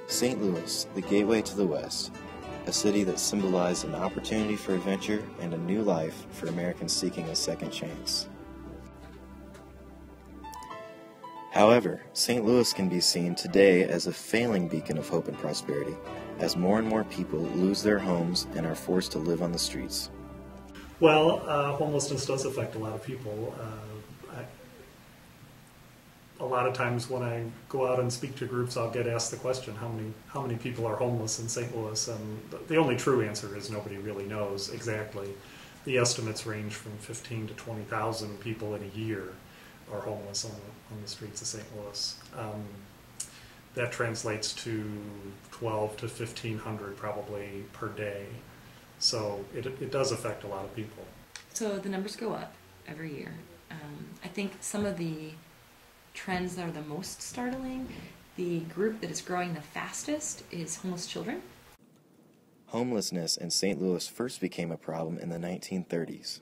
St. Louis, the gateway to the West, a city that symbolized an opportunity for adventure and a new life for Americans seeking a second chance. However, St. Louis can be seen today as a failing beacon of hope and prosperity, as more and more people lose their homes and are forced to live on the streets. Well, homelessness does affect a lot of people. A lot of times when I go out and speak to groups, I'll get asked the question, how many people are homeless in St. Louis? And the only true answer is nobody really knows exactly. The estimates range from 15 to 20,000 people in a year are homeless on the streets of St. Louis. That translates to 12 to 1,500 probably per day. So it does affect a lot of people. So the numbers go up every year. I think some of the trends that are the most startling, the group that is growing the fastest is homeless children. Homelessness in St. Louis first became a problem in the 1930s.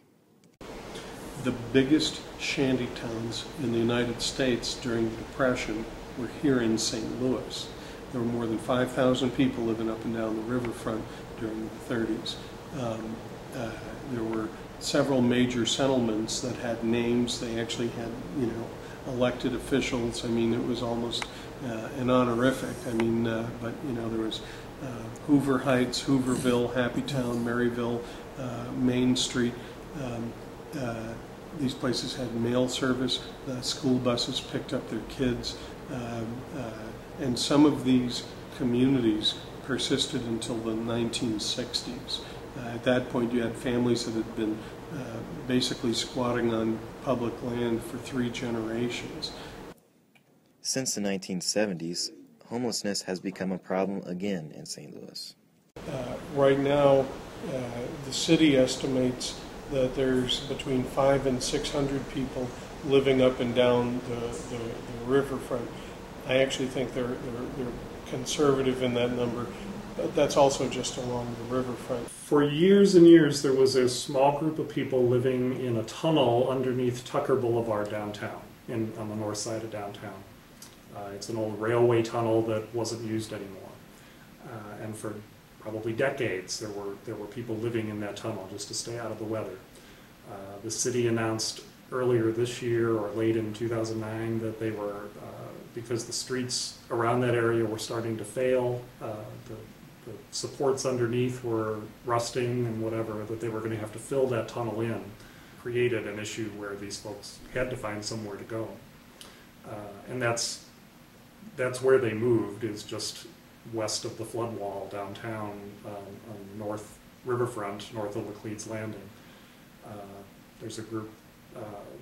The biggest shanty towns in the United States during the Depression were here in St. Louis. There were more than 5,000 people living up and down the riverfront during the 30s. There were several major settlements that had names. They actually had, elected officials. I mean, it was almost an honorific. But there was Hoover Heights, Hooverville, Happytown, Maryville, Main Street. These places had mail service. School buses picked up their kids, and some of these communities persisted until the 1960s. At that point, you had families that had been basically squatting on public land for 3 generations. Since the 1970s, homelessness has become a problem again in St. Louis. Right now, the city estimates that there's between 500 and 600 people living up and down the riverfront. I actually think they're conservative in that number, but that's also just along the riverfront. For years and years, there was a small group of people living in a tunnel underneath Tucker Boulevard downtown, on the north side of downtown. It's an old railway tunnel that wasn't used anymore. And for probably decades, there were people living in that tunnel just to stay out of the weather. The city announced earlier this year or late in 2009 that they were, because the streets around that area were starting to fail, the supports underneath were rusting and whatever, that they were going to have to fill that tunnel in. Created an issue where these folks had to find somewhere to go. And that's where they moved, is just west of the flood wall downtown on North Riverfront, north of Laclede's Landing. There's a group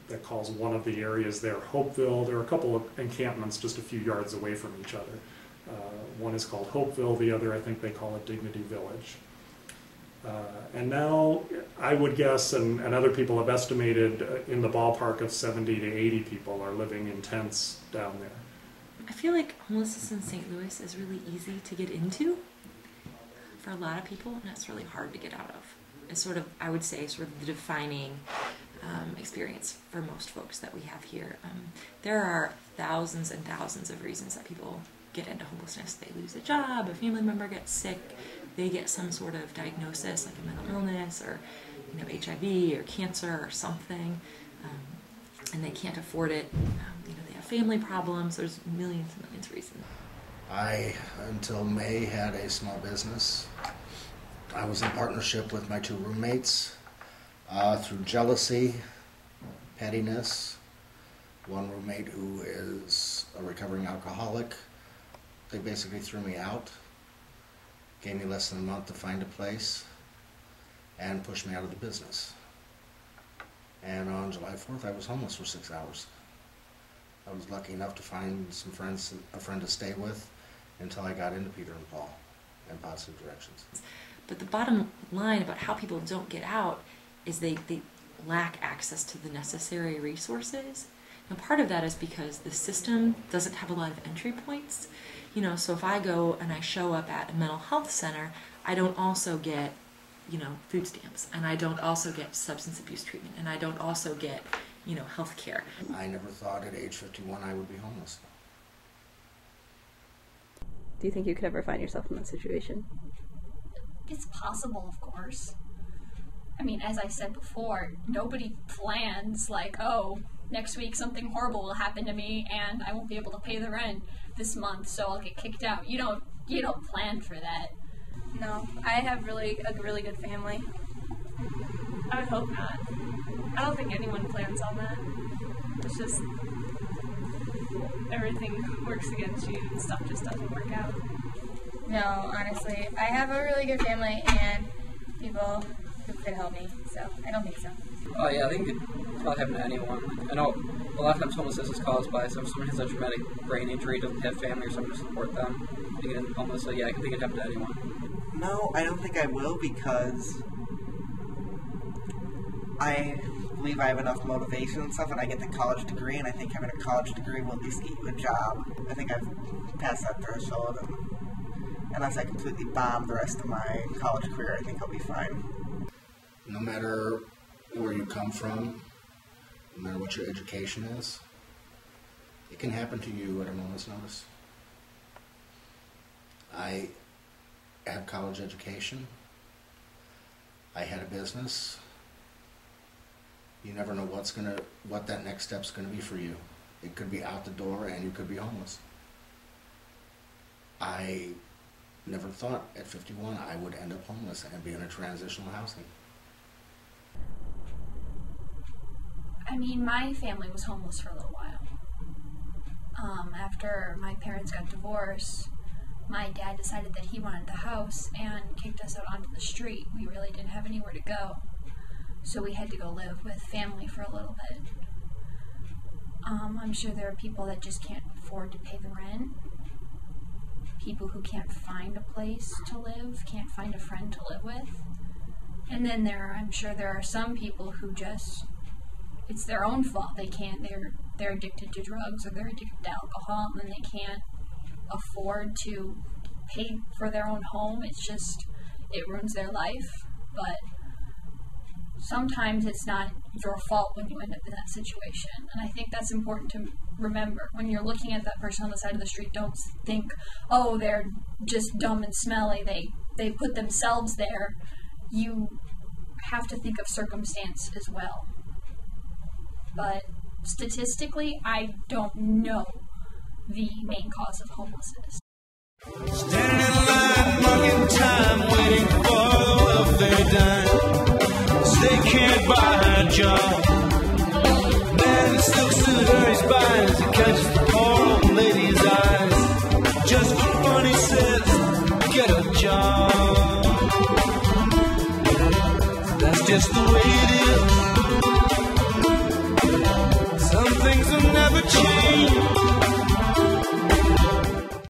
that calls one of the areas there Hopeville. There are a couple of encampments just a few yards away from each other. One is called Hopeville, the other I think they call it Dignity Village. And now I would guess, and other people have estimated, in the ballpark of 70 to 80 people are living in tents down there. I feel like homelessness in St. Louis is really easy to get into for a lot of people, and it's really hard to get out of. It's sort of, I would say, sort of the defining experience for most folks that we have here. There are thousands and thousands of reasons that people get into homelessness. They lose a job, a family member gets sick, they get some sort of diagnosis like a mental illness or HIV or cancer or something, and they can't afford it. They have family problems. There's millions and millions of reasons. I, until May, had a small business. I was in partnership with my 2 roommates. Through jealousy, pettiness, one roommate who is a recovering alcoholic, they basically threw me out, gave me less than a month to find a place, and pushed me out of the business. And on July 4th, I was homeless for 6 hours. I was lucky enough to find some friends, a friend to stay with, until I got into Peter and Paul and Positive Directions. But the bottom line about how people don't get out is they lack access to the necessary resources. And part of that is because the system doesn't have a lot of entry points. So if I go and I show up at a mental health center, I don't also get, food stamps, and I don't also get substance abuse treatment, and I don't also get, health care. I never thought at age 51 I would be homeless. Do you think you could ever find yourself in that situation? It's possible, of course. I mean, as I said before, nobody plans like, oh, next week something horrible will happen to me and I won't be able to pay the rent this month, so I'll get kicked out. You don't plan for that. No, I have a really good family. I would hope not. I don't think anyone plans on that. It's just everything works against you and stuff just doesn't work out. No, honestly, I have a really good family and people who could help me, so I don't think so. Oh yeah, I think it could probably happen to anyone. I know a lot of times homelessness is caused by someone has a traumatic brain injury, doesn't have family or someone to support them, being homeless. So yeah, I think it could happen to anyone. No, I don't think I will, because I believe I have enough motivation and stuff, and I get the college degree, and I think having a college degree will at least get you a job. I think I've passed that threshold, and unless I completely bomb the rest of my college career, I think I'll be fine. No matter where you come from, no matter what your education is, it can happen to you at a moment's notice. I have college education. I had a business. You never know what that next step's gonna be for you. It could be out the door and you could be homeless. I never thought at 51 I would end up homeless and be in a transitional housing. I mean, my family was homeless for a little while. After my parents got divorced, my dad decided that he wanted the house and kicked us out onto the street. We really didn't have anywhere to go, so we had to go live with family for a little bit. I'm sure there are people that just can't afford to pay the rent, people who can't find a place to live, can't find a friend to live with, and then I'm sure there are some people who just, it's their own fault. They're addicted to drugs or they're addicted to alcohol, and they can't afford to pay for their own home. It ruins their life. But sometimes it's not your fault when you end up in that situation. And I think that's important to remember. When you're looking at that person on the side of the street, don't think, oh, they're just dumb and smelly. They put themselves there. You have to think of circumstance as well. But statistically, I don't know the main cause of homelessness. Standing in line, marking time, waiting for the welfare dime. They can't buy a job. Man, it sticks to hurries by as it catches the poor old lady's eyes. Just for fun, he says, get a job. That's just the way it is. Some things will never change.